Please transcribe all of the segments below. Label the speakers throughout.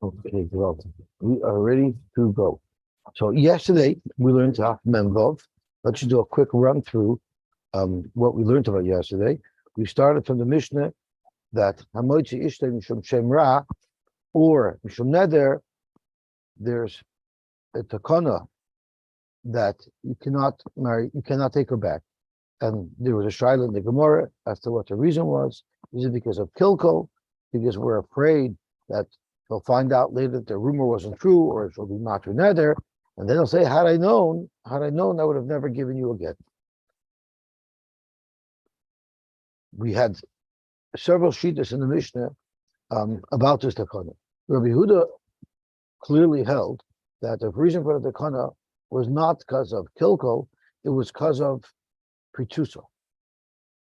Speaker 1: Okay, well, we are ready to go. So yesterday we learned Haf Memvov. Let's just do a quick run through what we learned about yesterday. We started from the Mishnah that Hamoitzi Ishtay Mishum Shem Ra or Mishum Neder. There's a takana that you cannot marry, you cannot take her back. And there was a shaila in the Gemara as to what the reason was. Is it because of kilko? Because we're afraid that they'll find out later that the rumor wasn't true, or it will be matu neder, and then they'll say, had I known, I would have never given you a get. We had several shittas in the Mishnah about this takana. Rabbi Huda clearly held that the reason for the takana was not because of kilko, it was because of pritusa.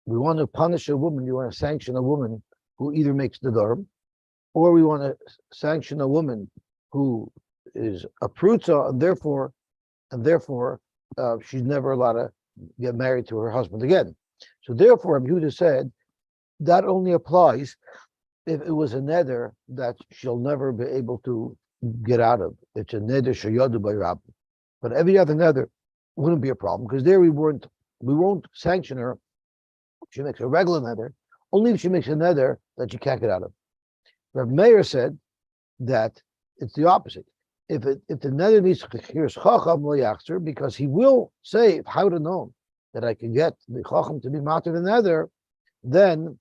Speaker 1: We want to punish a woman, you want to sanction a woman who either makes the darm, or we want to sanction a woman who is a prutza, and therefore she's never allowed to get married to her husband again. So therefore, Yehuda said that only applies if it was a neder that she'll never be able to get out of. It's a neder sheyadu by Rab. But every other neder wouldn't be a problem, because there we won't sanction her if she makes a regular neder, only if she makes a neder that she can't get out of. Rav Meir said that it's the opposite. If the neder needs here's chacham lo yachzer, because he will say, if I would have known that I could get the chacham to be matter the neder, then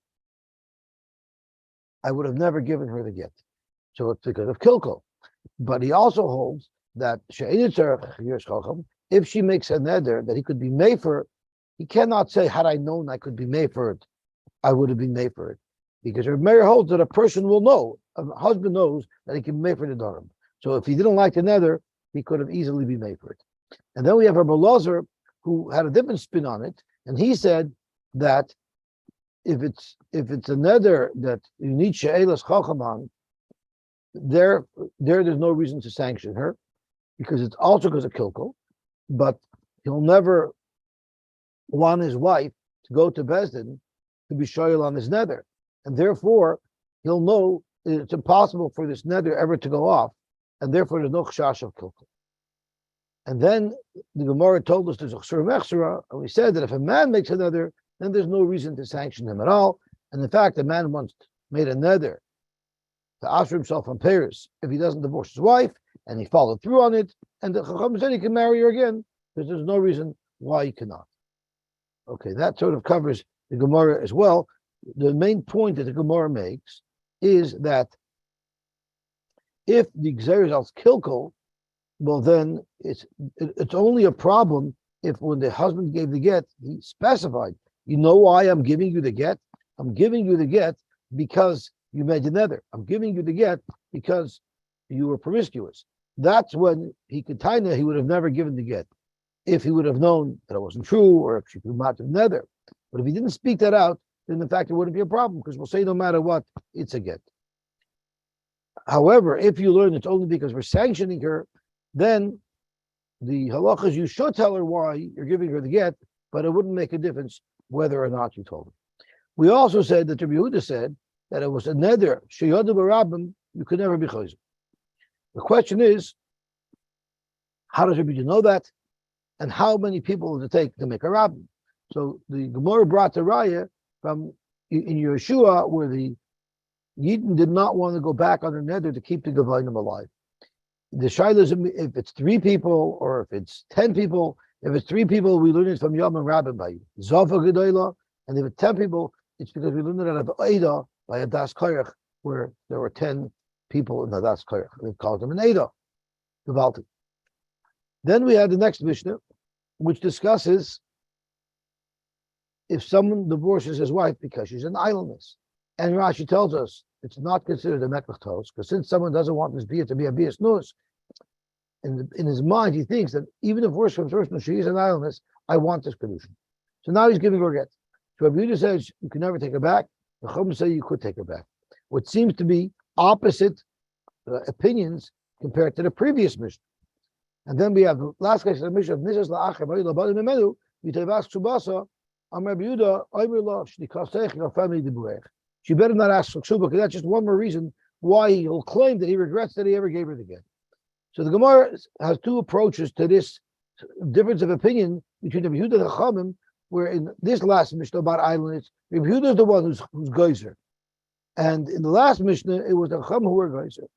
Speaker 1: I would have never given her the get. So it's because of kilko. But he also holds that here's chacham, if she makes a neder that he could be made for it, he cannot say, had I known I could be made for it, I would have been made for it. Because Rav Meir holds that a person will know, a husband knows that he can be made for the darim. So if he didn't like the nether, he could have easily been made for it. And then we have Rabbi Lozer, who had a different spin on it, and he said that if it's a nether that you need she'elas chacham on, there's no reason to sanction her, because it's also because of kilko, but he'll never want his wife to go to Bezdin to be shoyal on his nether. And therefore, he'll know it's impossible for this nether ever to go off, and therefore there's no chashash of kilkel. And then the Gemara told us there's a chsur mechsura, and we said that if a man makes a nether, then there's no reason to sanction him at all. And in fact, the man once made a nether to usher himself on Paris if he doesn't divorce his wife, and he followed through on it, and the Chacham said he can marry her again, because there's no reason why he cannot. Okay, that sort of covers the Gemara as well. The main point that the Gemara makes is that if the Gzer is al kilkel, well then it's only a problem if when the husband gave the get, he specified, you know why I'm giving you the get? I'm giving you the get because you made the nether. I'm giving you the get because you were promiscuous. That's when he would have never given the get. If he would have known that it wasn't true, or if she could not have nether. But if he didn't speak that out, then in fact it wouldn't be a problem, because we'll say no matter what, it's a get. However, if you learn it's only because we're sanctioning her, then the halachas, you should tell her why you're giving her the get, but it wouldn't make a difference whether or not you told her. We also said that Rabbi Yehuda said that it was a neder, sheyadu barabim, you could never be chayzer. The question is, how does Rabbi Yehuda know that? And how many people does it take to make a rabbin? So the Gemara brought the raya from in Yeshua, where the Gittin did not want to go back on the nether to keep the Gavanim alive. The shaila is if it's 3 people or if it's 10 people. If it's 3 people, we learn it from Yom and Rabbin by Zofa Gedoyla, and if it's 10 people, it's because we learned it out of Eida by a Das Koyach, where there were 10 people in the Das Koyach. They called them an Eida, Gevalti. Then we had the next Mishnah, which discusses if someone divorces his wife because she's an idleness. And Rashi tells us it's not considered a mekach tos, because since someone doesn't want this bia to be a bias nus, in his mind he thinks that even if worse comes worse, she is an idleness, I want this kedushin. So now he's giving her a get. So Rabbi Yehuda says you can never take her back. The Chum say you could take her back. What seems to be opposite opinions compared to the previous Mishnah. And then we have the last case of the Mishnah of Nishas la'achem ha'ilabad memenu v'tevas ksubasa am Rabbi Yehuda oimer lo shnikasech your family dibuech. She better not ask for ksuba, because that's just one more reason why he'll claim that he regrets that he ever gave her the get. So the Gemara has two approaches to this difference of opinion between the Yehuda and the Chachamim, where in this last Mishnah about islands, Yehuda is the one who's geyser, and in the last Mishnah it was the Chachamim who were geyser.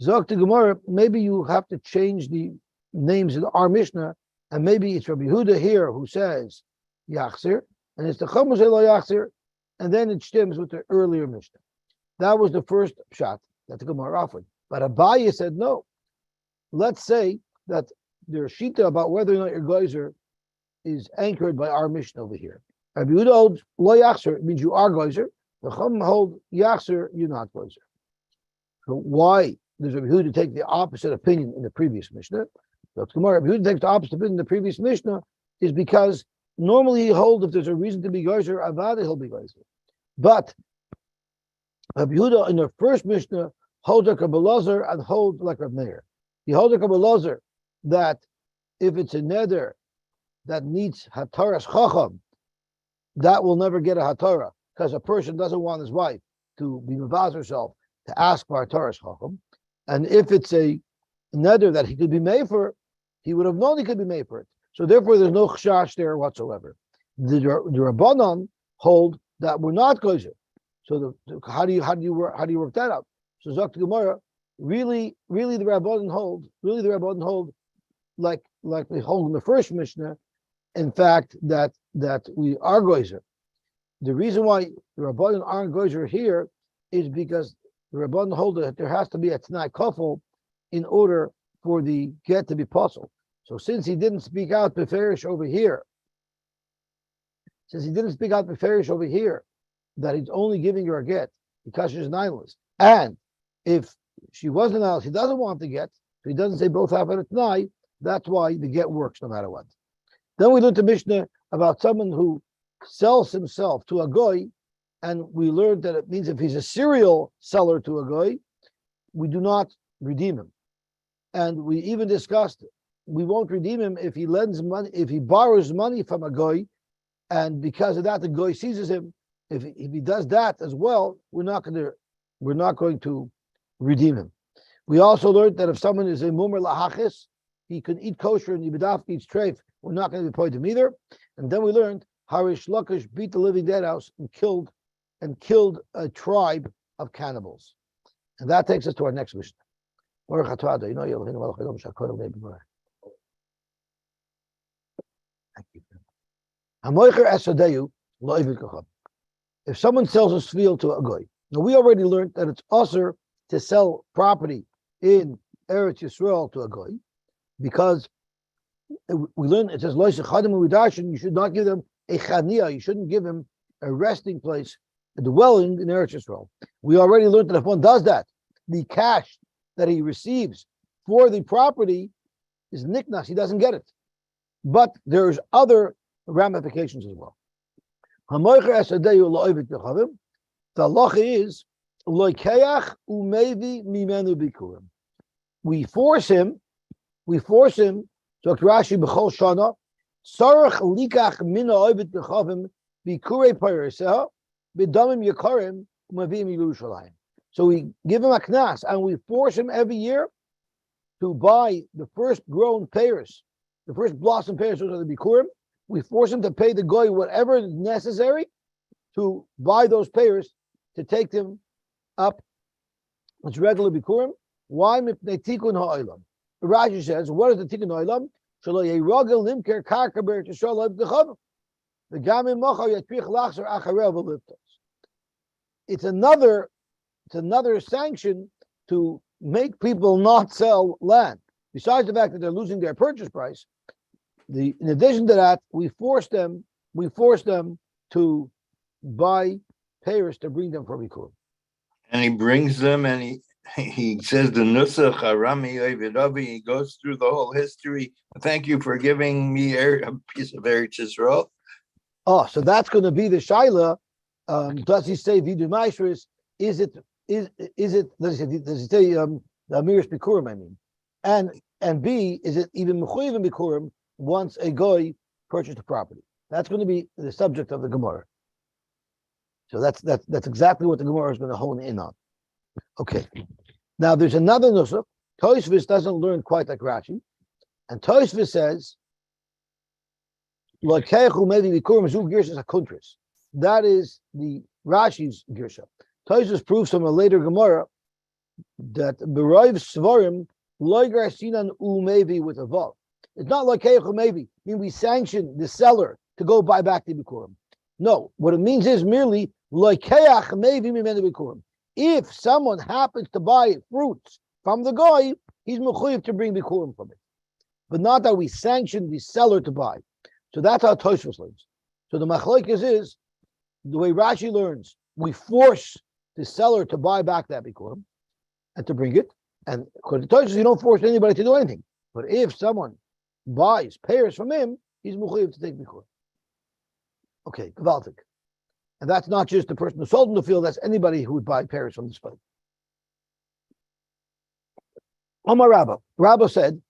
Speaker 1: Zok to Gemara, maybe you have to change the names in our Mishnah, and maybe it's Rabbi Yehuda here who says Yachzir, and it's the Chachamim who say Lo Yachzir, and then it stems with the earlier Mishnah. That was the first shot that the Gemara offered. But Abaye said no. Let's say that their shita about whether or not your geyser is anchored by our Mishnah over here. Rabbi Yehuda holds Lo Yachzir, means you are geyser. The Chachamim hold Yachzir, you're not geyser. So why does Rabbi Yehuda take the opposite opinion in the previous Mishnah? So tomorrow, Rabbi Yehuda takes the opposite opinion in the previous Mishnah is because normally he holds if there's a reason to be geyser, avada he'll be geyser. But Rabbi Yehuda in the first Mishnah holds like Rabbi Elazar and holds like Rabbi Meir. He holds like Rabbi Elazar that if it's a neder that needs hataras chacham, that will never get a hatara because a person doesn't want his wife to be mavaz herself to ask for hataras chacham. And if it's a neder that he could be made for, he would have known he could be made for it. So therefore, there's no chashash there whatsoever. The Rabbanan hold that we're not geyser. So how do you work that out? So Zok to Gemara, really the Rabbanan hold like we hold in the first Mishnah, in fact, that we are geyser. The reason why the Rabbanan aren't geyser here is because the Rabbanan hold that there has to be a Tanai Kofel in order for the get to be possible. So since he didn't speak out beferish over here, that he's only giving her a get because she's an idolist, and if she wasn't an idolist, he doesn't want the get, so he doesn't say both have a Tanai, that's why the get works no matter what. Then we learned the Mishnah about someone who sells himself to a goy, and we learned that it means if he's a serial seller to a goy, we do not redeem him. And we even discussed we won't redeem him if he lends money, if he borrows money from a goy, and because of that the goy seizes him. If he does that as well, we're not going to redeem him. We also learned that if someone is a mumer lahachis, he can eat kosher and yibidaf eats treif. We're not going to be pointed him either. And then we learned how Reish Lakish beat the living dead house and killed a tribe of cannibals. And that takes us to our next Mishnah. If someone sells a field to a goy, now we already learned that it's usher to sell property in Eretz Yisrael to a goy, because we learned it says you should not give them a chania, you shouldn't give him a resting place, a dwelling in Eretz Yisrael. We already learned that if one does that, the cash that he receives for the property is niknas, he doesn't get it. But there's other ramifications as well. The halacha is we force him. So Rashi b'chol shana sarach likach mina oivit b'chavim b'kurei peireseha b'damim yakarim u'mavim Yerushalayim. So we give him a knas and we force him every year to buy the first grown pears, the first blossom pears, those are the bikurim. We force him to pay the goy whatever is necessary to buy those pears to take them up. It's regular bikurim. Why mipnei tikun ha'olam? Rashi says, what is the tikun ha'olam? Shelo yeiragel limker karka be'eretz Yisrael b'chavim. The gamin machar yatrich lachzer acharev v'liftos. It's another sanction to make people not sell land. Besides the fact that they're losing their purchase price, in addition to that, we force them to buy payers to bring them for bikur.
Speaker 2: And he brings them, and he says the nusach harami oividavi. He goes through the whole history. Thank you for giving me a piece of Eretz Yisrael.
Speaker 1: Oh, so that's going to be the shaila. Does he say vidu maishris? Is it? Does he say the amiris bikurim? I mean, and B, is it even mechuyev bikurim once a goy purchased the property? That's going to be the subject of the Gemara. So that's exactly what the Gemara is going to hone in on. Okay. Now there's another nusach. Tosfos doesn't learn quite like Rashi, and Tosfos says, "Lakechu maybe bikurim zu girsas hakuntris." That is the Rashi's girsha. Tosfos proves from a later Gemara that b'roiv svarim loigar sinan umevi with a vav. It's not lakechu maybe. I mean, we sanction the seller to go buy back the bikurim. No, what it means is merely lakeach maybe mimenu bikurim. If someone happens to buy fruits from the guy, he's mechuyev to bring bikurim from it, but not that we sanction the seller to buy. So that's how Tosfos learns. So the machlokes is the way Rashi learns. We force the seller to buy back that bikurim and to bring it. And according to Tosfos, you don't force anybody to do anything. But if someone buys pears from him, he's mechuyev to take bikurim. Okay, gewaltig. And that's not just the person who sold him the field, that's anybody who would buy pears from this field. Omar Rabba. Rabba said,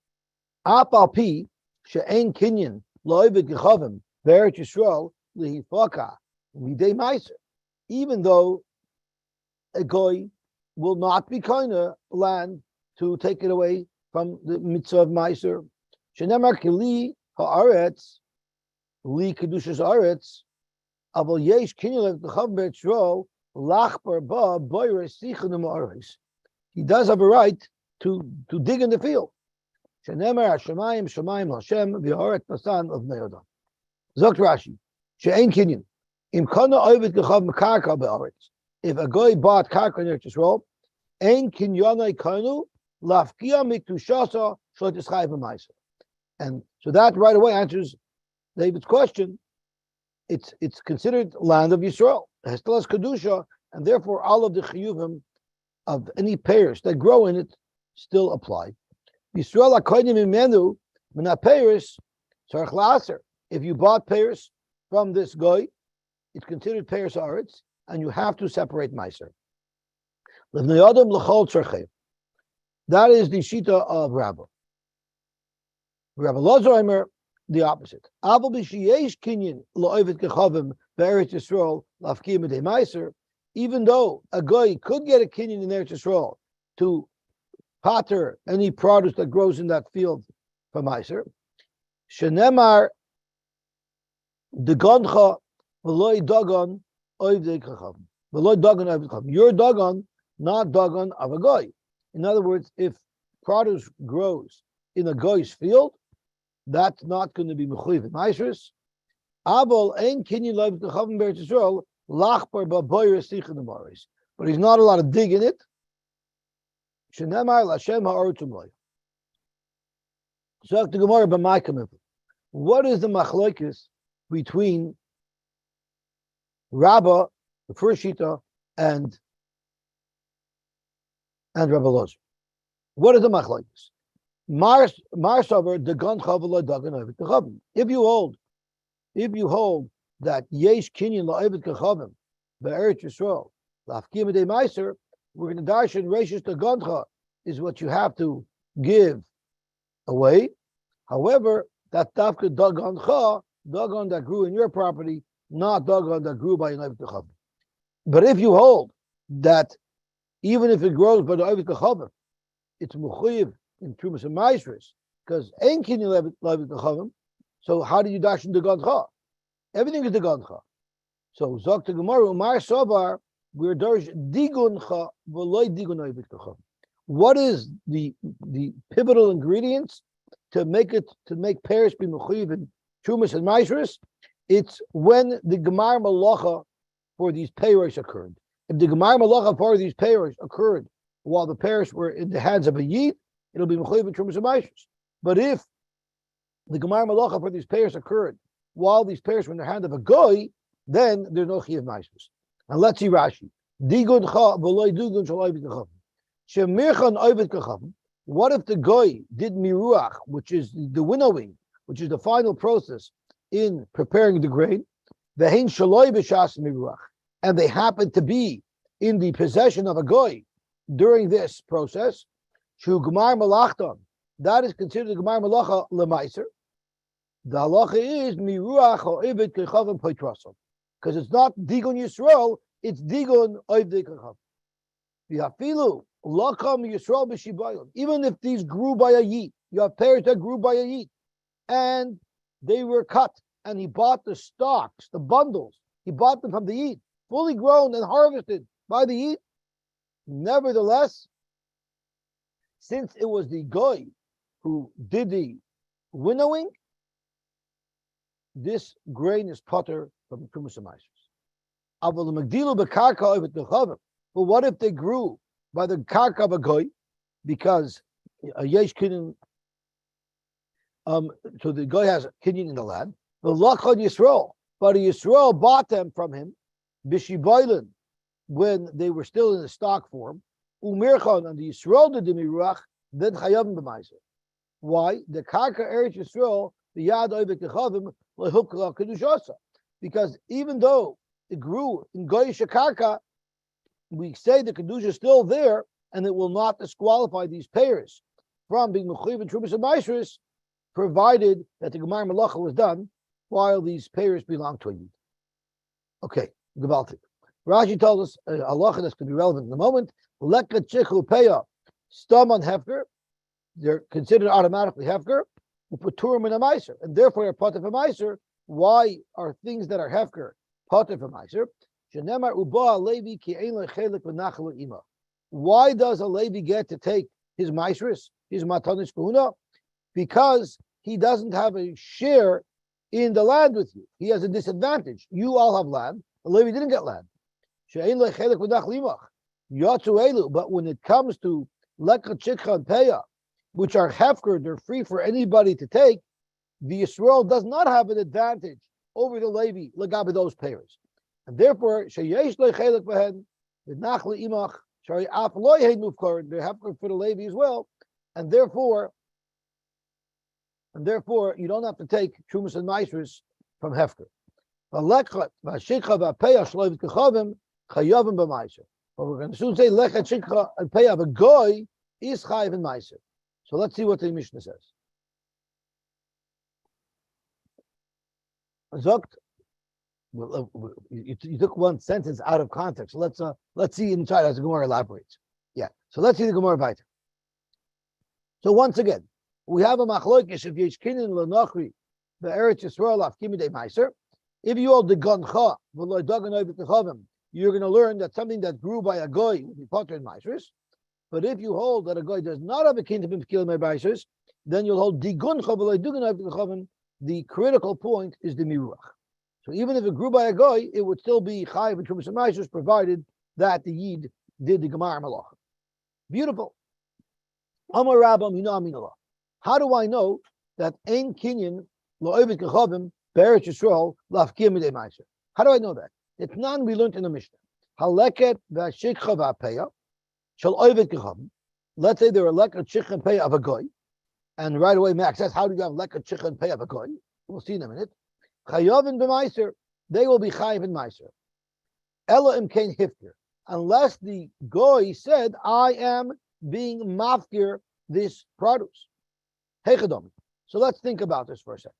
Speaker 1: Apal pi she'ein kinyan lo'ovid gechavim be'eretz Yisrael lihifaka midei meiser. Even though a goy will not be kinda land to take it away from the mitzvah of meiser. Shenemar kili ha'aretz li kedushas ha'aretz aval yesh kinyan gechavim be'eretz Yisrael lachbar ba boyres sichon ha'aretz. He does have a right to dig in the field. Shenemer Hashemayim Shemayim Hashem v'Haaretz Nasan of Neodah. Zokt Rashi, she'ein kinyan. Im kana ovid gechav mekarka be'aretz. If a guy bought karka in Eretz Yisrael, ein kinyanai kanu lafkia miktushasa shlo tischayv b'maiser. And so that right away answers David's question. It's considered land of Yisrael. It still has kedusha, and therefore all of the chiyuvim of any pears that grow in it still apply. Yisrael akoynim imenu mina pears tzarich la'aser. If you bought pears from this guy, it's considered pears aretz, and you have to separate meiser. L'vnei adam l'chol tzarchei. That is the shita of Rabba. Rabba Lozoimer, the opposite. Aval b'shiyesh kinyan lo'ovet gechavim be'eretz Yisrael lafkim midei meiser. Even though a guy could get a kinyan in Eretz Yisrael to pater any produce that grows in that field from meiser, shenemar degoncha v'loy dagon oivdei gechavim v'loy dagon oivdei gechavim. Your dagon, not dagon of a guy. In other words, if produce grows in a guy's field, that's not going to be mechuyev in meisers. Abel ein kinyan lo'ovet gechavim be'eretz Yisrael lachbar ba'boyres sichon ha'aretz. But he's not allowed to dig in it. Shenemar l'Hashem ha'aretz umloy. So the Gemara b'maikamim. What is the machlokes between Rabba, the first shita, and Rabba Lozer? What is the machlokes? Mar savar degan chavla dagan ovet gechavim. If you hold that yesh kinyan la'ovet gechavim be'eretz Yisrael lafkim midei meiser, we're going to darshan Reish degancha is what you have to give away. However, that dafka dagan that grew in your property, not dagan that grew by an ovet gechavim. But if you hold that even if it grows by the ovet gechavim, it's mechuyev in trumas and meisers because ein kinyan la'ovet gechavim. So how do you darshan degancha? Everything is degancha. So zok to Gemara umar savar we're darsh diguncha v'loy digun ovet gechavim. What is the pivotal ingredients to make pears be mechuyev in trumas and meisers? It's when the gemar malacha for these pears occurred. If the gemar malacha for these pears occurred while the pears were in the hands of a yid, it'll be mechuyev in trumas and meisers. But if the gemar malacha for these pears occurred while these pears were in the hand of a goy, then there's no chiyuv meisers. And let's see Rashi. Digun cha v'loy digun shel ovet gechavim. Shemirchan ovet gechavim. What if the goy did miruach, which is the winnowing, which is the final process in preparing the grain, v'hein shaloi b'shas miruach, and they happen to be in the possession of a goy during this process, shu gemar malachton, that is considered gemar malacha lemaiser. The halacha is miruach ovet gechavim poitrason, because it's not digun Yisrael, it's digun ovet gechavim. V'afilu lakam Yisrael b'shibayim. Even if these grew by a yid, you have pairs that grew by a yid, and they were cut, and he bought the stalks, the bundles. He bought them from the yid, fully grown and harvested by the yid. Nevertheless, since it was the goy who did the winnowing, this grain is potter from Trumas Maisers. But what if they grew by the karka of a goy? Because a yesh kinyan, so the goy has kinyan in the land. The lachon Yisrael, but Yisrael bought them from him, bishibaylen, when they were still in the stock form. Umirchon and the Yisrael did the miruach, then chayavim b'maiser. Why? The karka eretz Yisrael, the yad oivek lechavim lehukla kedushasa. Because even though it grew in goyish karka, we say the kedusha is still there, and it will not disqualify these payers from being mechuyev and trumas and maisris, provided that the gemar malacha was done while these payers belong to a yid. Okay, Gabaltik. Rashi tells us a halacha that's going to be relevant in a moment. Leka chichu peya stam on hefker, they're considered automatically hefker. Uputurim in a meiser, and therefore they're potter for meiser. Why are things that are hefker potter for meiser? Shenemar uba levi ki ein lechelik v'nachal ima. Why does a Levi get to take his maisris, his matanis kahuna? Because he doesn't have a share in the land with you. He has a disadvantage. You all have land. A Levi didn't get land. She'ein lechelik v'nachal imach. Yatsu elu. But when it comes to leka chikha and peya, which are hefker, they're free for anybody to take, the Yisrael does not have an advantage over the Levi, legabe those payers. And therefore, sheyesh lechelik v'hen, v'nachal imach, shari af loy heid mufkar, they're hefker for the Levi as well, and therefore you don't have to take Trumas and Maisris from hefker. But we're going to soon say lechat shikha and peya of a goy is chayiv and meiser. So let's see what the Mishnah says. Zokt, you took one sentence out of context. So let's see inside as the Gemara elaborates. Yeah. So let's see the Gemara weiter. So once again, we have a machlokish of yeshkinin lenachri the eretz Yisrael afkimidei meiser. If you hold the gancha v'loy dagan over the chavim, you're going to learn that something that grew by a goy will be potter in meisers. But if you hold that a goy does not have a kingdom of killing meisers, then you'll hold diguncha v'loy dagan over the chavim. The critical point is the miruach. So even if it grew by a goy, it would still be chayiv and trumas and meisers, provided that the yid did the gemar malacha. Beautiful. Amar Rabbam, aminallah. How do I know that ein kinyan lo oived kechavim be'eretz Yisrael lafkim midei meiser? How do I know that? It's none we learned in the Mishnah. Haleket v'ashikcha v'apeya shall oived kechavim. Let's say there are leket shikcha and peya of a goy, and right away Max says, how do you have leket shikcha and peya of a goy? We'll see in a minute. Chayavin b'meiser, they will be chayiv in meiser. Ela imkein hifker, unless the goy said, I am being mafkir this produce. Heichadom. So let's think about this for a second.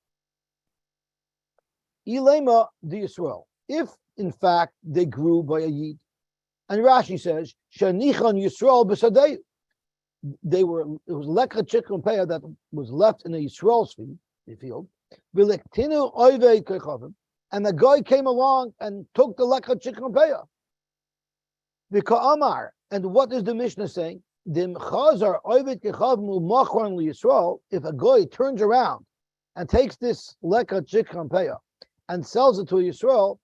Speaker 1: Ilema the Yisrael. If in fact they grew by a yid, and Rashi says, Shanichan Yisrael b'sadei. It was lekha chicken peya that was left in a Yisrael's field. V'lektinu oivei kechavim, and the guy came along and took the lekha chicken peya. V'ka'amar, and what is the Mishnah saying? If a goy turns around and takes this leka chikhan peya and sells it to a Yisrael,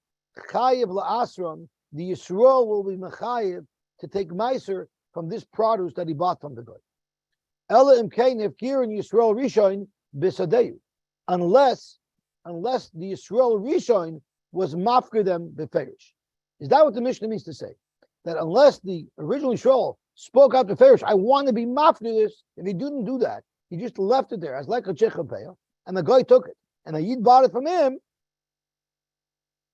Speaker 1: chayiv la'asram, the Yisrael will be mechayiv to take meiser from this produce that he bought from the goy. Ela imkein ifkir in Yisrael rishon b'sadeyu, unless the Yisrael rishon was mafkir them b'ferish. Is that what the Mishnah means to say? That unless the original Yisrael spoke out to Farish, I want to be mafkir this. If he didn't do that, he just left it there as like a chikha peya, and the guy took it, and the yid bought it from him,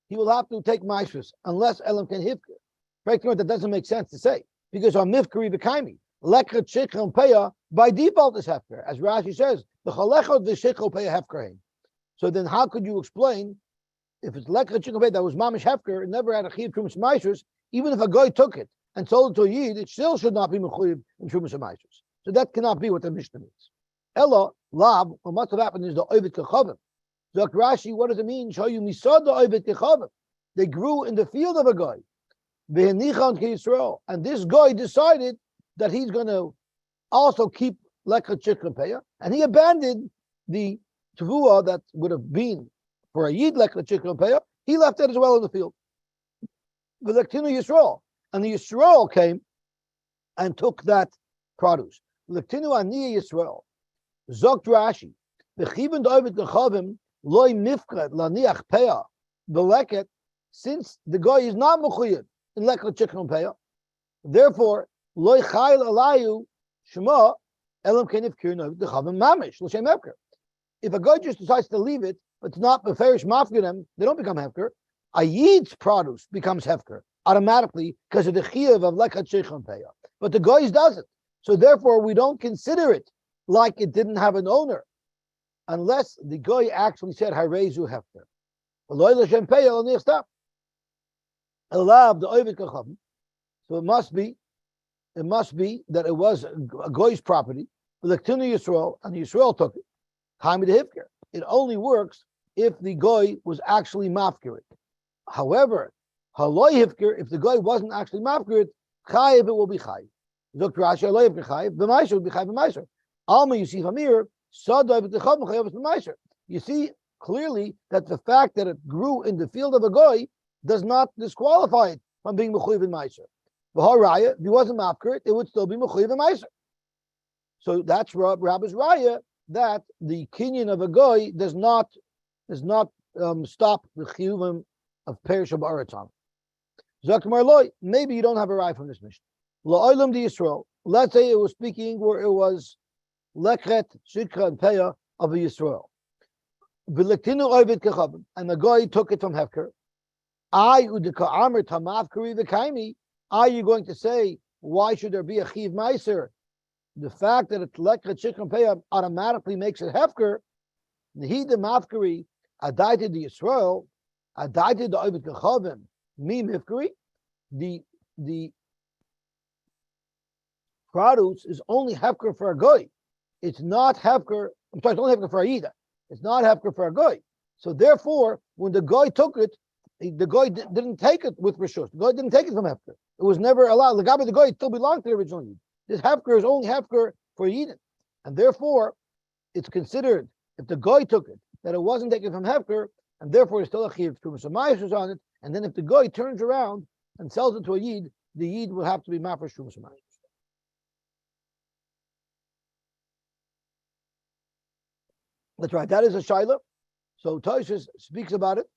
Speaker 1: he will have to take maishus, unless Elam can hifker. Frankly, that doesn't make sense to say, because on mifkari v'kaimi, lekha chikha peya by default is hefker, as Rashi says, the chalechot v'shikha peya hefkerein. So then how could you explain, if it's lekha chikha peya that was mamish hefker, it never had a chiv trumas maishus, even if a guy took it, and sold it to a Yid, it still should not be mechuyev in Trumas and Maasros. So that cannot be what the Mishnah means. Ella, lab, what must have happened is the Ovid Kechavim. Zok Rashi, what does it mean? Show you misad the Ovid Kechavim. They grew in the field of a guy. And this guy decided that he's going to also keep Lekha Chikra, and he abandoned the Tavua that would have been for a Yid Lekha Chikra, he left that as well in the field. The Lektinu Yisrael, and the Yisrael came and took that produce. Lektinu Ani Yisrael, Zokt Rashi, Bechivin David Kechavim, Loi Mifkret, Laniach Peah, Beleket, since the guy is not Mechuyev in Lekha Chikra, therefore, Loi Chayil Alayu, Shema, Elam Kenif Kirno, the Chavim Mamish, L'Shem Hefker. If a guy just decides to leave it, but it's not Beferish Mafkirim, they don't become Hefker. A Yid's produce becomes Hefker automatically because of the Chiyav of Lekha Chikra. But the guy's doesn't. So therefore, we don't consider it like it didn't have an owner, unless the guy actually said Harezu Hefker. So it must be that it was a guy's property. Yisrael, and Yisrael took it. It only works if the guy was actually mafkir. However, if the guy wasn't actually mafkir, chayiv it will be chayiv. Zok Rashi haloi hifker chayiv, b'maiser will be chayiv b'maiser. Alma you see from here, sadai b'techam chayiv b'maiser. You see clearly that the fact that it grew in the field of a guy does not disqualify it from being mechuyev in maiser. V'haraya, if he wasn't mafkir, it would still be mechuyev in maiser. So that's Rabbi's raya that the kinyan of a goy does not stop the chiyuvim of perish of aratam. Zakmar loy, maybe you don't have a raya from this mission. La'olam di Yisrael. Let's say it was speaking where it was lekhet shikra and peya of a Yisrael. V'lektinu ovid kechavim, and the goy took it from hefker. I udika amr tamavkari v'kaimi. Are you going to say why should there be a chiv meiser? The fact that it's lekha chicken payah automatically makes it hefker. He the mafkari adaited the Yisrael, adaited the ovid kechavim mi mifkari. The produce is only hefker for a goy. It's not hefker. I'm sorry, it's only hefker for a yida. It's not hefker for a goy. So therefore, when the goy took it, the goy didn't take it with rishus. The goy didn't take it from hefker. It was never allowed. The gabi the goy still belonged to the original yid. This hefker is only hefker for yidin, and therefore it's considered if the goy took it that it wasn't taken from hefker, and therefore it's still a chiv to was on it. And then if the goy turns around and sells it to a yid, the yid will have to be mafresh to Musamai. That's right. That is a shaila. So Tosfos speaks about it.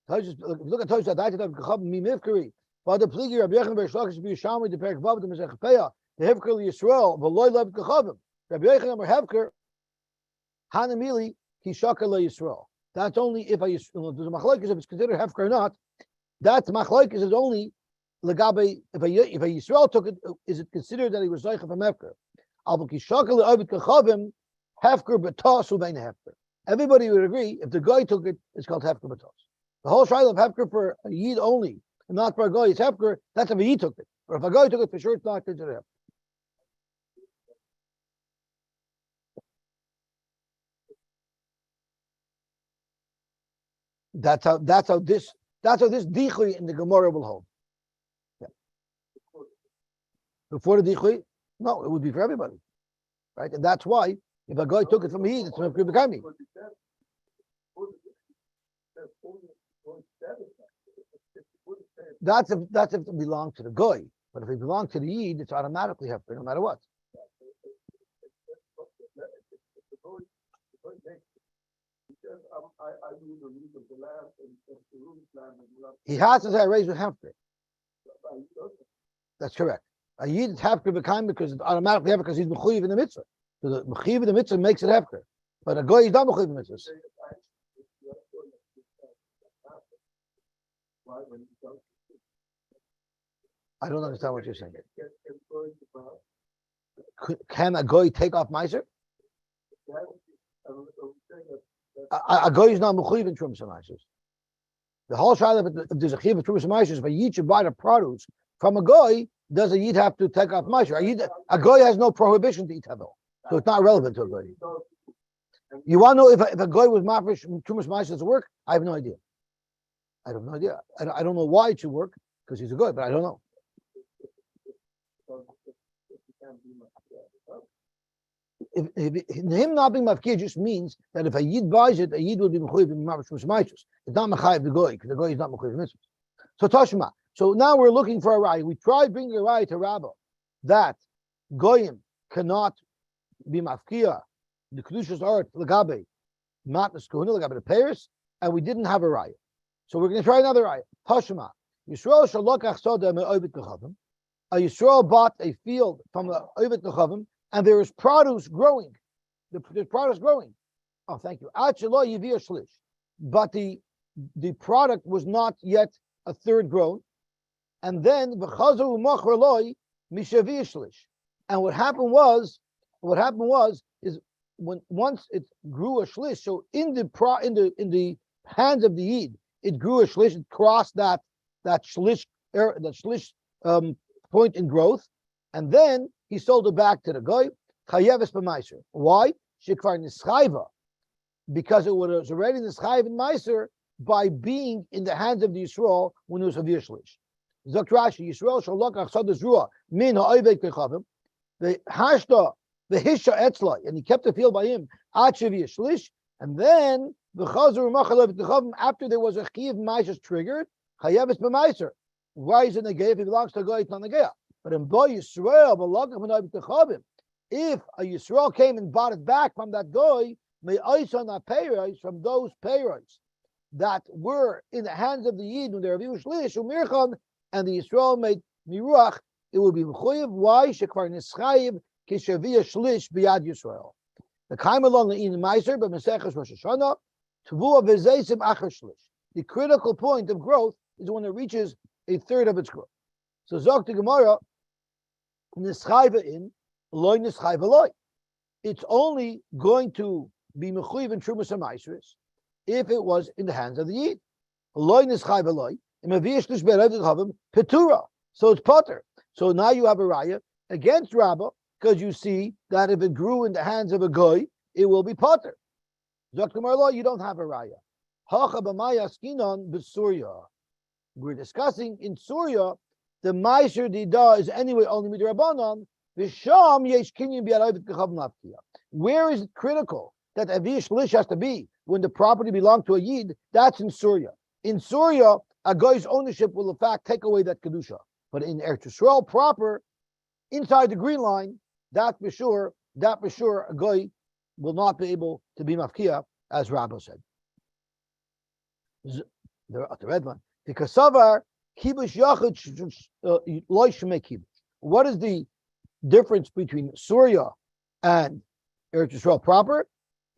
Speaker 1: Look at Tosfos. That of Kachab Mimivkari. Father Pligi Rabbi Yechon Ber Shlakish B'Yishami the Perek Vav the Mezech Peah the Hefker Yisrael V'Loi Lev Kachavim Rabbi Yechon Ber Hefker Hanamili Kishaka Le Yisrael. That's only if there's a machlokes if it's considered Hefker or not. That machlokes is only legabe if a Yisrael took it, is it considered that he was zeicha from Hefker? Al Kishaka Le Ovid Kachavim Hefker B'Tos Uvein Hefker. Everybody would agree if the guy took it, it's called Hefker B'Tos. The whole trial of Hefker for a Yid only, and not for a guy, it's Hefker, that's if a Yid took it. Or if a guy took it, for sure it's not considered Hefker. That's how this dichui in the Gemara will hold. Yeah. Before the dichui, no, it would be for everybody. Right? And that's why if a guy took it from Yid, it's from Bekami. That's if it belongs to the guy. But if it belongs to the Yid, it's automatically hefker, no matter what. He has to say, I raise with hefker. That's correct. A Yid is hefker b'kaim because it's automatically hefker because he's mechuyev in the mitzvah. So the mechuyev in the mitzvah makes it hefker. But a guy is not mechuyev in the mitzvah. I don't understand what you're saying. Can a goy take off meiser? A goy is not mechuyev in trumas meisers. The whole trial if there's a chiv of trumas meisers, but you should buy the produce from a goy, does a yid have to take off meiser? A goy has no prohibition to eat hevel, so it's not relevant to a goy. You want to know if a goy was mafresh too much meiser to work? I have no idea. I have no idea. I don't know why it should work because he's a goy, but I don't know. If him not being mafkir just means that if a yid buys it, a yid will be mechuyev in mafresh meiser. It's not mechayev the goy because the goy is not mechuyev mitzvahs. So Tashma. So now we're looking for a raya. We tried bringing a raya to Rabbah that goyim cannot be mafkia the kedushas art legabe matnas kohuna legabe the payers, and we didn't have a raya. So we're going to try another raya. Tashma. Yisrael shalokach soda me'ovet kechavim. A Yisrael bought a field from the ovet kechavim, and there is produce growing. There's produce growing. Oh, thank you. Ad shelo yivir shlish. But the product was not yet a third grown. And then v'chazaru machar loy mishavir shlish. And what happened was is when once it grew a shlish, so in the hands of the yid, it grew a shlish, it crossed that shlish point in growth, and then he sold it back to the goy. Chayeves b'meiser. Why? Shekvar nischayva, because it was already nischayv in meiser by being in the hands of the Yisrael when it was a shlish. Zok Rashi, Yisrael shall look achsad zruah min ha'oivek kechavim. The hashta the hisha etzlai, and he kept the field by him ad shevi shlish, and then the chazer machalev kechavim after there was a chiv meiser triggered chayeves b'meiser. Why is it negay? If it belongs to a goy, it's not negay. But in boy Yisrael, if a Yisrael came and bought it back from that goy, may ice on that payros from those payros that were in the hands of the yid when they were shlish umirchan, and the Yisrael made miruach, it will be mechuyev. Why? Shekvar nischayev kishavia shlish biyad Yisrael. The kaim along the in meiser, but Maseches Rosh Hashanah tvua v'zeisim acher shlish. The critical point of growth is when it reaches a third of its growth. So Zok the Gemara, nischayva in loy nischayva loy. It's only going to be mechuyev in trumas ha'meisers if it was in the hands of the yid. Loy nischayva loy. Petura. So it's potter. So now you have a raya against Rabbah because you see that if it grew in the hands of a goy, it will be potter. Zaktamar, you don't have a raya. We're discussing in Surya, the Meiser Dida is anyway only midrabanan. Where is it critical that Avish Lish has to be when the property belonged to a Yid? That's in Surya. In Surya, a guy's ownership will in fact take away that kedusha. But in Eretz Yisrael proper, inside the green line, that for sure, a guy will not be able to be mafkia, as Rabbah said. The red one. The kasavar kibush yachid loy shemei kibush. What is the difference between Surya and Eretz Yisrael proper?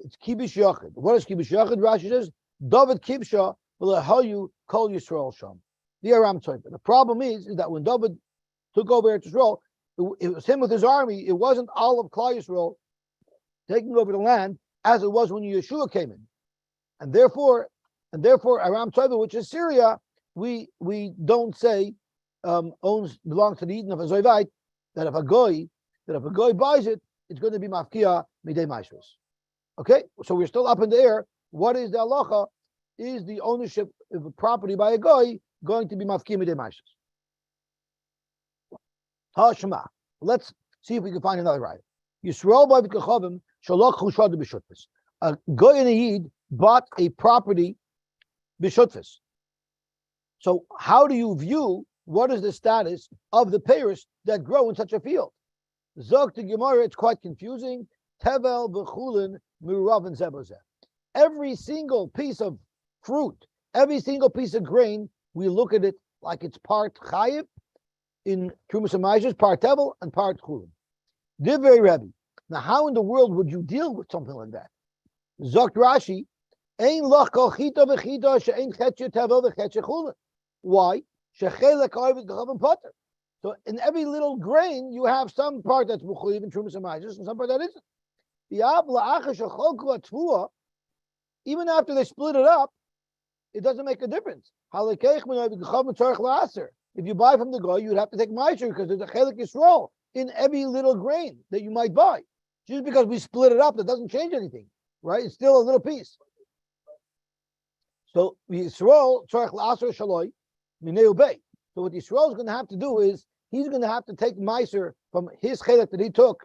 Speaker 1: It's kibush yachid. What is kibush yachid? Rashi says, David kibsha v'lehayu kol Yisrael sham. The Aram Tzayfer. The problem is that when David took over Eretz Yisrael, it was him with his army. It wasn't all of Klal Yisrael taking over the land as it was when Yeshua came in, and therefore Aram Tzayfer, which is Syria, we don't say belongs to the Eden of a Zoyvite, that if a goy buys it, it's going to be mafkia midei maishros. Okay, so we're still up in the air. What is the halacha? Is the ownership of a property by a goy going to be mafkia midei maishros? Hashma. Let's see if we can find another right. Yisrael by v'kachavim shalach chushad b'shutfis. A goy and a yid bought a property b'shutfis. So how do you view what is the status of the payers that grow in such a field? Zog to Gemara, it's quite confusing. Tevel b'chulin mirav zebozeh. Every single piece of fruit, every single piece of grain, we look at it like it's part chayiv in Trumas HaMaishos, part tevel and part chulin. Divrei Rebbe. Now, how in the world would you deal with something like that? Zog Rashi, ein lach kol chita v'chita she'ein chetche tevel v'chetche chulin. Why? So in every little grain, you have some part that's mechuyev in Trumas HaMaishos and some part that isn't. Even after they split it up, it doesn't make a difference. If you buy from the guy, you'd have to take meiser because there's a chelik Yisrael in every little grain that you might buy. Just because we split it up, that doesn't change anything, right? It's still a little piece. So Yisrael tzarich la'aser shaloi minei ubei. So what Yisrael is going to have to do is he's going to have to take meiser from his chelik that he took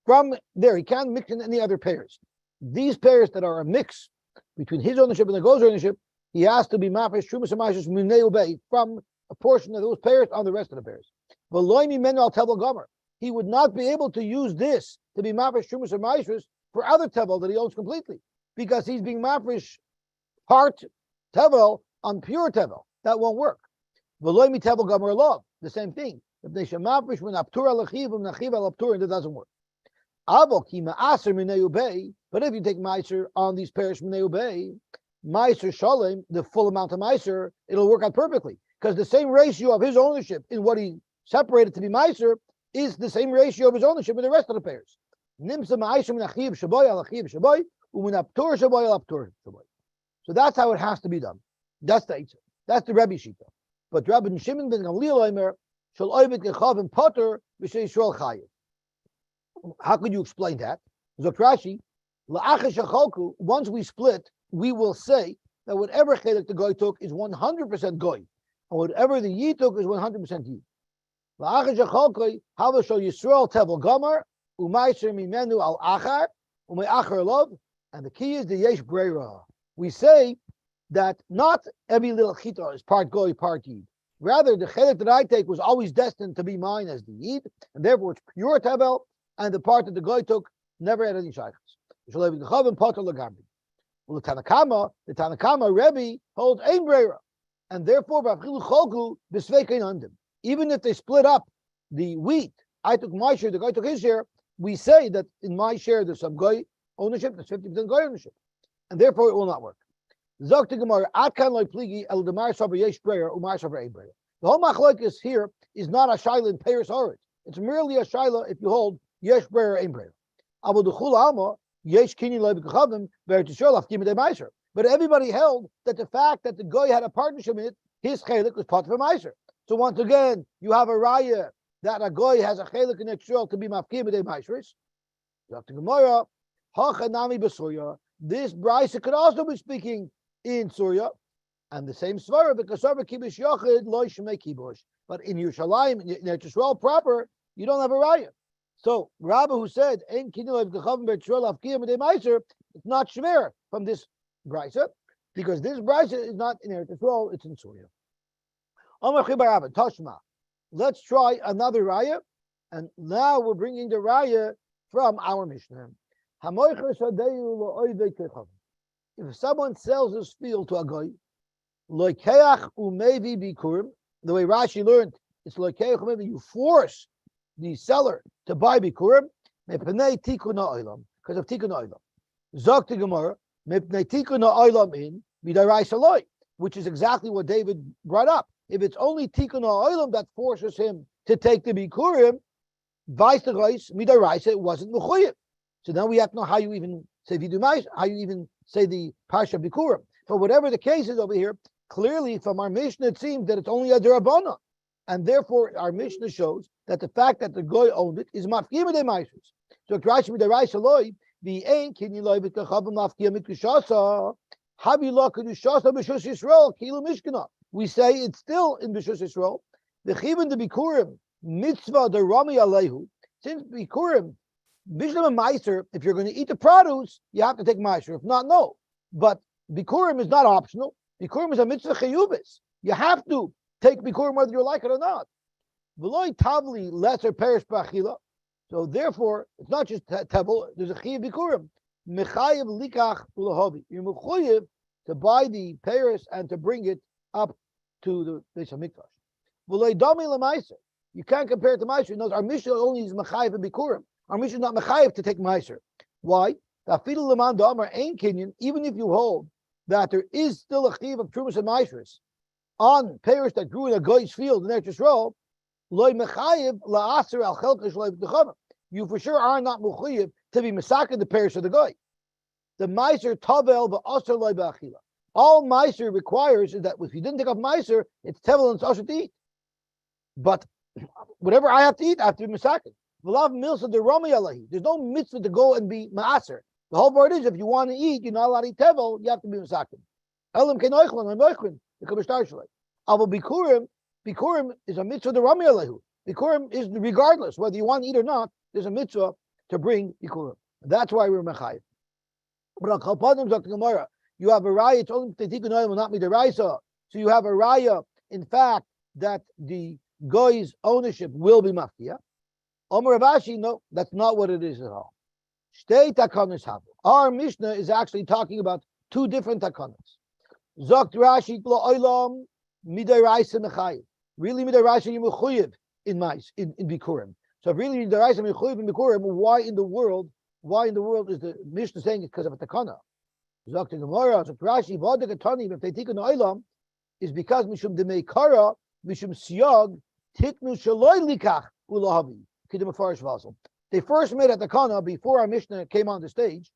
Speaker 1: from there. He can't mix in any other pairs. These pairs that are a mix between his ownership and the goes ownership, he has to be mafresh trumas and meiser minei ubei from a portion of those pairs on the rest of the pairs. V'loy mimenu al tevel gomer. He would not be able to use this to be mafresh trumas and meiser for other tevel that he owns completely, because he's being mafresh part tevel on pure tevel. That won't work. V'loy mi tevel gomer love. The same thing. If they should mafresh when aptur al achiv and achiv al aptur, that doesn't work. Avo ki ma'aser minei ubei. But if you take meiser on these pairs minei ubei, meiser shalem, the full amount of meiser, it'll work out perfectly. Because the same ratio of his ownership in what he separated to be meiser is the same ratio of his ownership in the rest of the pairs. Nimsa ma'aser min achiv shaboy al achiv shaboy, u'min aptur shaboy al aptur shaboy. So that's how it has to be done. That's the answer. That's the Rebbe Shita. But Rabbi Shimon ben Gamliel Omer shall oivit gechav and potter b'shei Yisrael chayiv. How could you explain that? Zok Rashi, la'achas shacholku. Once we split, we will say that whatever chelik the goy took is 100% goy, and whatever the yid took is 100% yid. La'achas shacholku hava shal Yisrael tevel gomer u'maiser mimenu al achar u'me'achar lov. And the key is the yesh breira. We say that not every little chita is part goy, part yid. Rather, the chelik that I take was always destined to be mine as the yid, and therefore it's pure tevel, and the part that the guy took never had any shaykhs. Well, the Tanakama Rebbe holds ein breira, and therefore even if they split up the wheat, I took my share, the guy took his share. We say that in my share there's some guy ownership, there's 50% guy ownership, and therefore it will not work. The whole machlokes here is not a shaila in Peiros Haaretz. It's merely a shaila if you hold yesh breira ein breira. But everybody held that the fact that the guy had a partnership in it, his chelik was part of a meiser. So once again, you have a raya that a guy has a chelik in Yisrael to be mafkim b'dei meisers. Dr. Gemara, hachanami b'surya. This brisa could also be speaking in Surya, and the same svara because Sarva kibush yochid lo shemei kibush. But in Yerushalayim, in Yisrael proper, you don't have a raya. So Rabbi who said ein kinul gechavim b'Yisrael afkiyah b'dei meiser, it's not shver from this brisa because this brisa is not in Eretz Yisrael, it's in Surya. Tashma. Let's try another raya, and now we're bringing the raya from our Mishnah. If someone sells his field to a guy, loikeach umevi bikurim, the way Rashi learned, it's loikeach umevi, you force the seller to buy bikurim, mepnei tikun ha'olam, because of tikun ha'olam. Zok to Gemara, mepnei tikun ha'olam in midaraisa loy, which is exactly what David brought up. If it's only tikun ha'olam that forces him to take the bikurim, vice the reis midaraisa, it wasn't mechuyev. So now we have to know how you even say vidumais, how you even say the parsha bikurim. For whatever the case is over here, clearly from our Mishnah it seems that it's only a derabana, and therefore our Mishnah shows that the fact that the goy owned it is mafkim b'dei meisers. So Rashi midaraisa loy the ein kinyan loy v'tachavim mafkim mikdushasa habi lo kedushasa b'shus Yisrael kilu mishkana. We say it's still in b'shus Yisrael. The chivin the bikurim mitzvah the rami alehu, since bikurim bishlam meiser, if you're going to eat the produce, you have to take meiser. If not, no. But bikurim is not optional. Bikurim is a mitzvah chiyubis. You have to take bikurim whether you like it or not. V'loy tavli lesser perish b'achila. So therefore, it's not just tevel. There's a chiyuv bikurim. Mechayev likach ulahobi. You're mechayev to buy the pears and to bring it up to the Beis Hamikdash. V'loy dami lemeiser. You can't compare it to meiser. Our Mishnah only is mechayev and bikurim. Our Mishnah is not mechayev to take meiser. Why? Even if you hold that there is still a chiyuv of trumas and meisers on pears that grew in a guy's field in Eretz Yisrael, loy mechayev la'aser al chelkash loy b'techavim. You for sure are not mechayev to be mesakin the pears of the guy. The meiser tavel v'aser loy b'achila. All meiser requires is that if you didn't take off meiser, it's tevel and it's asher to eat. But whatever I have to eat, I have to be misakin. There's no mitzvah to go and be ma'aser. The whole part is, if you want to eat, you're not allowed to eat tevel, you have to be misakin. Avo bikurim is a mitzvah the Rami Alehu. Bikurim is regardless whether you want to eat or not. There's a mitzvah to bring bikurim. That's why we're mechayiv. But on Chalpadim Dr. Gemara, you have a raya. It's only Tikkun Olam will not be the raisa. So you have a raya, in fact, that the goy's ownership will be mafkia. Omer Ravashi, no, that's not what it is at all. Shtei takanos havu. Our Mishnah is actually talking about two different takanos. Zokt Rashi lo olam midei raisa mechayiv. Really midei raisa you mechuyev in bikurim. So if really midei raisa mechuyev in bikurim, why in the world is the Mishnah saying it because of a takana? Zokt Gemara, Zokt Rashi, v'odek atani if they tikkun olam is because mishum demei kara mishum siyag tiknu shaloi likach ulahavi. They first made a takana before our Mishnah came on the stage.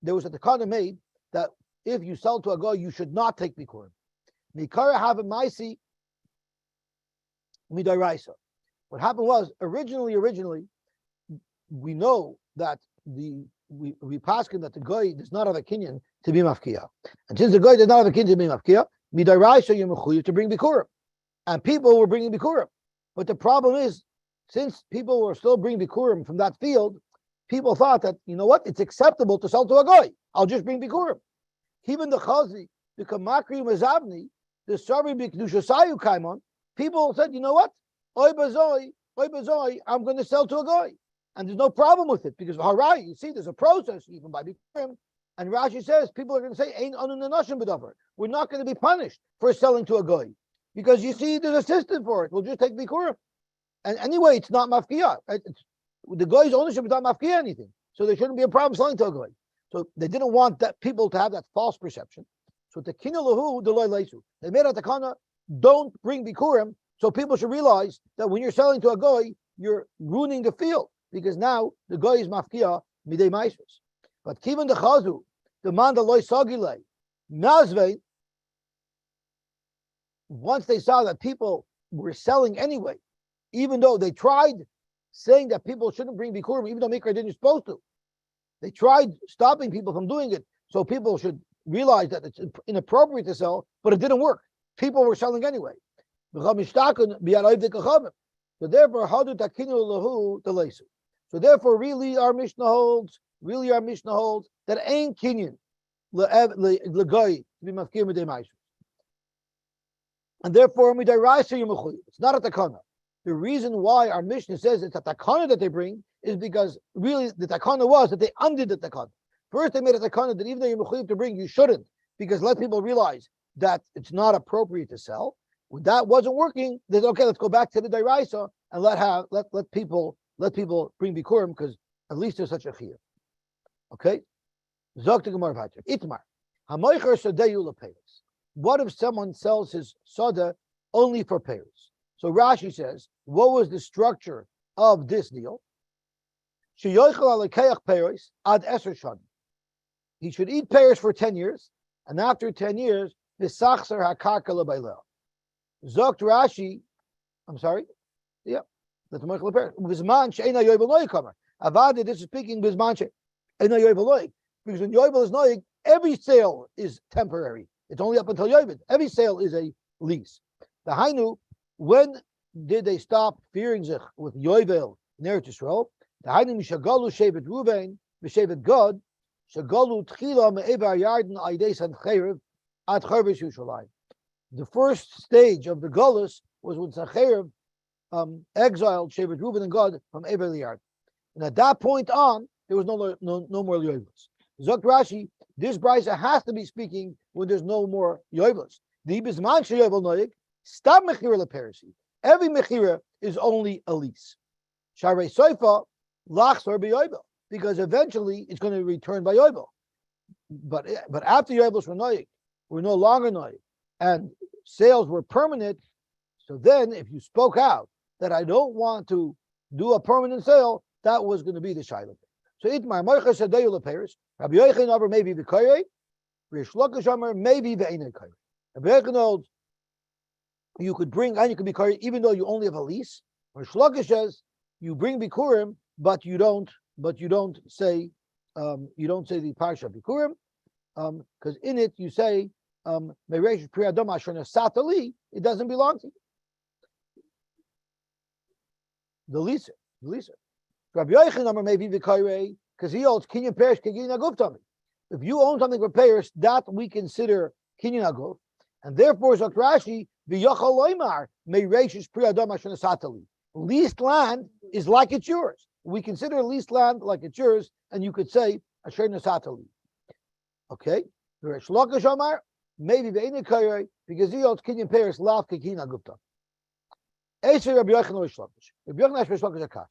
Speaker 1: There was a takana made that if you sell to a guy, you should not take bikurim. Mikara have a maisi midaraisa. What happened was originally we know that we paskin that the guy does not have a kinyan to be mafkia, and since the guy does not have a kinyan to be mafkia, midaraisa you're mechuyev to bring bikurim, and people were bringing bikurim. But the problem is, since people were still bringing bikurim from that field, people thought that, you know what, it's acceptable to sell to a guy. I'll just bring bikurim. Even the chazi, the kamakri mazavni, the sarvi b'kedushasayu kaimon, people said, you know what, oy bazoi, I'm going to sell to a guy, and there's no problem with it because harai, you see, there's a process you can buy bikurim, and Rashi says people are going to say ein anu nanashim b'davar. We're not going to be punished for selling to a guy because you see, there's a system for it. We'll just take bikurim. And anyway, it's not mafkia. The guy's ownership is not mafkia anything. So there shouldn't be a problem selling to a guy. So they didn't want that people to have that false perception. So the kinulahu deloy leisu. They made a takana, don't bring bikurim, so people should realize that when you're selling to a guy, you're ruining the field. Because now the guy is mafkia midei maisus. But kivan the chazu, the man the loy sagile, nazvein, once they saw that people were selling anyway, even though they tried saying that people shouldn't bring bikurim, even though Mikra didn't supposed to. They tried stopping people from doing it, so people should realize that it's inappropriate to sell, but it didn't work. People were selling anyway. So therefore, really our Mishnah holds that ain't kinyan l'goy to be mafkir midei ma'aseh. And therefore, it's not a takana. The reason why our Mishnah says it's a takana that they bring is because really the takana was that they undid the takana. First, they made a takana that even though you're mechuyev to bring, you shouldn't, because let people realize that it's not appropriate to sell. When that wasn't working, they said, okay, let's go back to the deraisa and let people bring bikurim because at least there's such a chiyuv. Okay, zok to gemara v'hater itmar hamoicher sadeyu lepeiros. What if someone sells his soda only for peiros? So Rashi says, what was the structure of this deal? He should eat pears for 10 years, and after 10 years, Zok Rashi, I'm sorry, yeah, that's Michael pears. Avada, this is speaking because when Yovel is noig, every sale is temporary. It's only up until Yovel. Every sale is a lease. The Hainu, when did they stop fearing zich with Yovel in Eretz Yisrael? The Hainu Mishagalu Shevet Ruvain, Shevet Gad, Shagalu Tchila Me'evar Yarden Aides and Cherev at Charvis Yushalayim. The first stage of the Gullus was when Sancherev exiled Shevet Reuven and Gad from Eber Yarden. And at that point on, there was no more Yovelus. Zok Rashi, this brisa has to be speaking when there's no more Yovelus. The Ibizman Sheyovel Noyik, stop Mechira Leperisi. Every Mechira is only a lease. Sharei Soifa, Lachsor B'Yovel, because eventually it's going to return by Yovel. But after Yovelus were Noyik, we're no longer Noyik, and sales were permanent. So then, if you spoke out that I don't want to do a permanent sale, that was going to be the Shiloh. So Itmar Moicha Sadeyu Leperis, Rabbi Yochanan Amar maybe V'Koyei, Reish Lakish Amar maybe V'Einei Koyei. Rabbi Yochanan holds you could bring, and you could be carried even though you only have a lease. Or Lakish says you bring bikurim, but you don't say the parsha bikurim, because in it you say Reish priyadom asher satali, it doesn't belong to you. The leaser. Rabbi Yochanan may be bikayrei because he holds kinyan perish kinyan aguf tami. If you own something for payers, that we consider kinyan aguf, and therefore Zok Rashi v'yochal loymar may Reish priyadom asher satali. Leased land is like it's yours. We consider leased land like it's yours, and you could say asher nasatali. Okay, Reish Lakish Omar maybe ve'inei kayrei because he holds kinyan perish lav kinyan aguf tami. Eisei Rabbi Yochanan Reish Lakish. Rabbi Yochanan Reish Lakish Akash.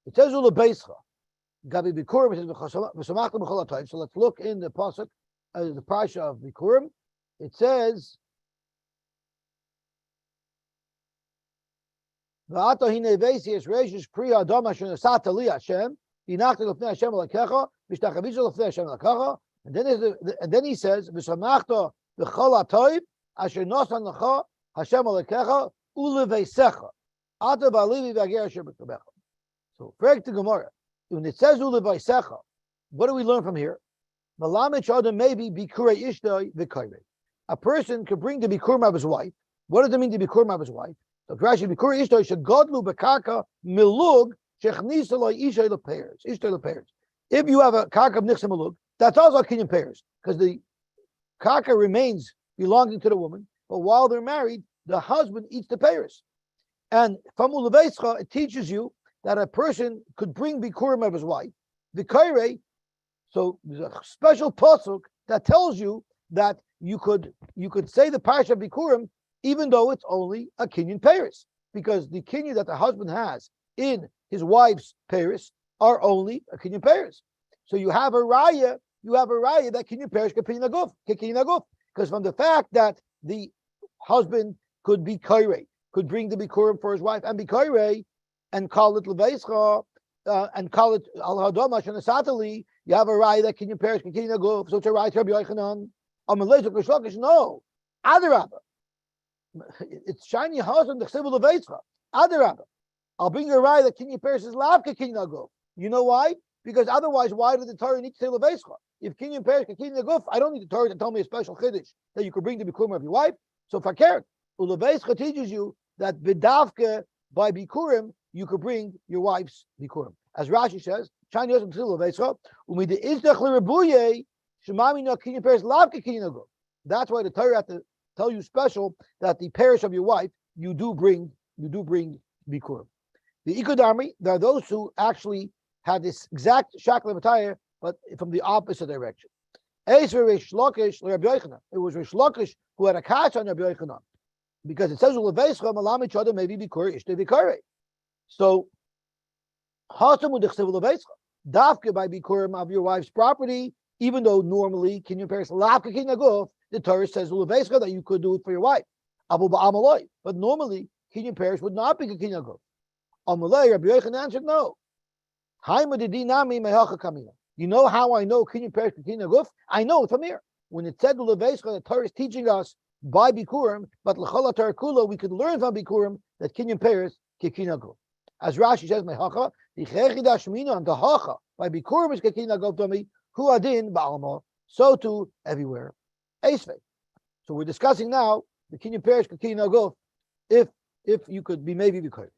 Speaker 1: It says Ula Beischa. Gabi Bikurim. It says V'samachta b'chol ha'tayim. So let's look in the pasuk, the parsha of Bikurim. It says V'ato hinei veisi es reishish pri adam asher nasata li Hashem v'inachta l'fnei Hashem l'kecha v'shtachavisa l'fnei Hashem l'kecha. And then he says V'samachta b'chol ha'tayim asher nosan l'cha Hashem l'kecha ule veisecha ata ba'alivi v'ager asher b'kabecha. So, correct the Gemara. When it says ule veisecha, what do we learn from here? Malamich adam maybe bikurei ishtoi v'kayrei. A person could bring the bikurim of his wife. What does it mean to bikurim of his wife? So Rashi bikurei ishtoi shegodlu bekarka milug shechnisa lo ishay lepeiros. Ishtoi lepeiros. If you have a karka of nichsa milug, that's also kinyan peiros, because the karka remains belonging to the woman, but while they're married, the husband eats the peiros. And from ule veisecha, it teaches you that a person could bring bikurim of his wife, v'kayrei. So there's a special pasuk that tells you that you could say the parsha of bikurim even though it's only a kinyan peiros, because the kinyan that the husband has in his wife's peiros are only a kinyan peiros. So you have a raya that kinyan peiros kinyan aguf, because from the fact that the husband could be kayrei, could bring the bikurim for his wife and be kayrei, and call it leveischa, and call it al hadamash and asatali, you have a raya that kinyan peiros kinyan aguf. So it's a raya to Rabbi Yochanan. No, adarabba. It's shiny house on the chsivul leveischa. Adarabba. I'll bring you a raya that kinyan peiros is lavka kinyan aguf. You know why? Because otherwise, why did the Torah need to say leveischa? If kinyan peiros kinyan aguf, I don't need the Torah to tell me a special chiddush that you could bring the bikurim of your wife. So fakert, uleveischa teaches you that b'davke by bikurim you could bring your wife's bikurim. As Rashi says, shiny house on the chsivul leveischa umida izdach l'rebuye shemami no kinyan peiros lavka kinyan aguf. That's why the Torah had to tell you special that the parish of your wife you do bring bikurim. The Ikodarmi, there are those who actually had this exact shackle of attire, but from the opposite direction. It was Reish Lakish who had a kash on Rabbi Yochanan, because it says maybe so dafke by bikurim of your wife's property, even though normally kinyan peiros lavka kinyan aguf, the Torah says that you could do it for your wife. But normally kinyan peiros would not be kinyan aguf. Amalei, Rabbi Yochanan answered no. You know how I know kinyan peiros kinyan aguf? I know it from here. When it said the Torah is teaching us by bikurim, but l'chol Torah kula we could learn from bikurim that kinyan peiros kinyan aguf. As Rashi says, mehacha the chechida and the hacha by bikurim is kinyan aguf to me. Hu adin ba'alma. So too everywhere. Esvei. So we're discussing now the kinyan peiros kinyan aguf. If you could be maybe bikurim.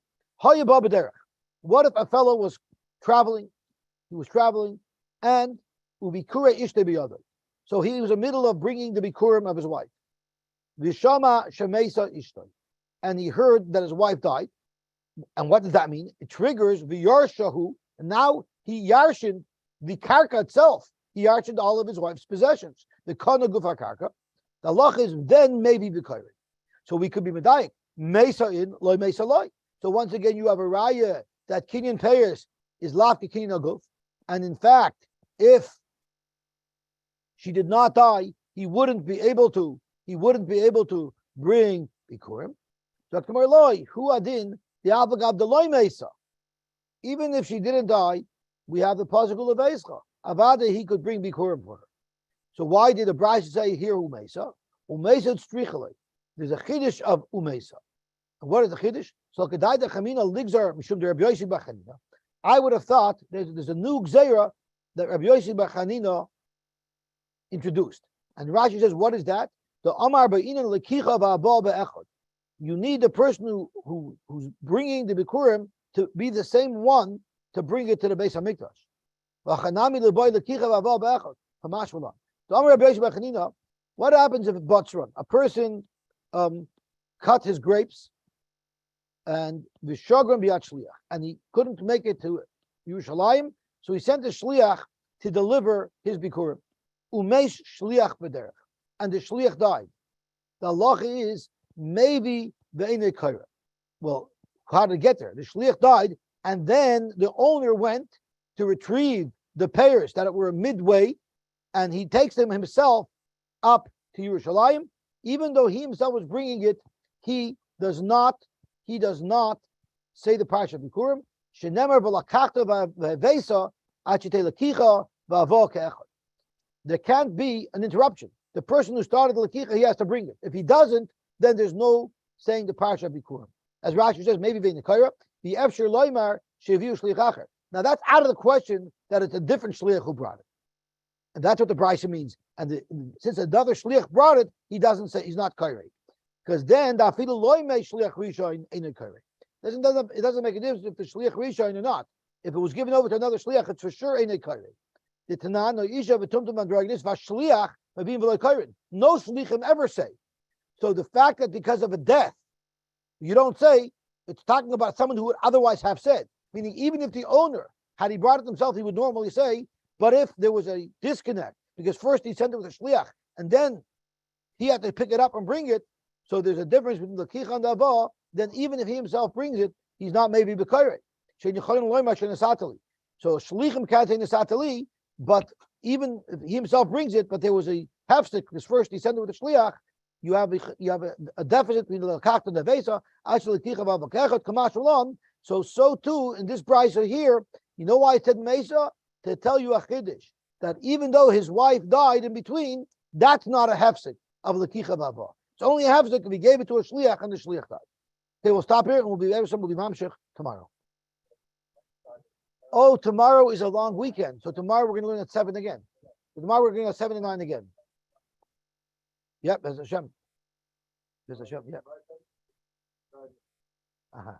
Speaker 1: What if a fellow was traveling? He was traveling, and ubikure ishte biyado. So he was in the middle of bringing the bikurim of his wife. Vishama shemesa ishtoi, and he heard that his wife died. And what does that mean? It triggers v'yarshahu, and now he yarshin the karka itself. He yarshin all of his wife's possessions. The kana gufar karka. The lach is then maybe bikurim. So we could be medayik mesa in loy mesa loy. So once again, you have a raya that kinyan peiros is lafka kinyan aguf, and in fact, if she did not die, he wouldn't be able to bring bikurim. Dr. Marloy, who adin the avagab the loy mesa. Even if she didn't die, we have the pasuk of Veischa. Avada he could bring bikurim for her. So why did the Brisa say here umesa? Umesa strichale. there's a chiddush of umesa. And what is the chiddush? So kedai de chamina ligzar mishum de Rabbi Yosy bar Chanina. I would have thought there's a new gzeira that Rabbi Yosy bar Chanina introduced. And Rashi says, what is that? The Amar ba'inan lekicha va'abal be'echad. You need the person who's bringing the bikurim to be the same one to bring it to the Beis Hamikdash. V'chanami leboy lekicha va'abal be'echad. Hamash v'lam. The Amar Rabbi Yosy bar Chanina. What happens if it butts run? A person cut his grapes and v'shogram b'yad shliach, and he couldn't make it to Yerushalayim, so he sent a shliach to deliver his bikurim. Umesh shliach b'derech, and the shliach died. The halacha is maybe ve'enei kaira. Well, how did it get there? The shliach died, and then the owner went to retrieve the payers that were midway, and he takes them himself up to Yerushalayim. Even though he himself was bringing it, he does not say the parsha bikurim. Shenemer v'lakachta v'vesa achite lakicha v'avo ke'echad. There can't be an interruption. The person who started the lakicha, he has to bring it. If he doesn't, then there's no saying the parsha bikurim. As Rashi says, maybe ve'in kaira the efshir loymar sheviu shliach acher. Now that's out of the question that it's a different shliach who brought it, and that's what the brisa means. And since another shliach brought it, he doesn't say he's not kaira, because then the afilu loymei shliach rishon ain't kaira. It doesn't make a difference if the shliach rishon or not. If it was given over to another shliach, it's for sure ain't kaira. The Tanan no isha v'tumtum andragnis v'shliach mavim v'lo kairin. No shlichim ever say. So the fact that because of a death, you don't say, it's talking about someone who would otherwise have said. Meaning, even if the owner, had he brought it himself, he would normally say, but if there was a disconnect, because first he sent it with a shliach, and then he had to pick it up and bring it, so there's a difference between the kicha and the abba, then even if he himself brings it, he's not maybe b'kairet. So shlichim can't say nesatali, but even if he himself brings it, but there was a hefsek, because first he sent it with a shliach, you have a deficit between the lakach and the vesa. So too in this brisa here, you know why it said mesa? To tell you a chiddush that even though his wife died in between, that's not a hefsek of lakicha bava. It's only a hefsek if he gave it to a shliach and the shliach died. Okay, we'll stop here and we'll be mamshech tomorrow. Oh, tomorrow is a long weekend, so tomorrow we're going to learn at 7 again. So tomorrow we're going at 7 and 9 again. Yep, there's Hashem. There's Hashem, yep. Uh-huh.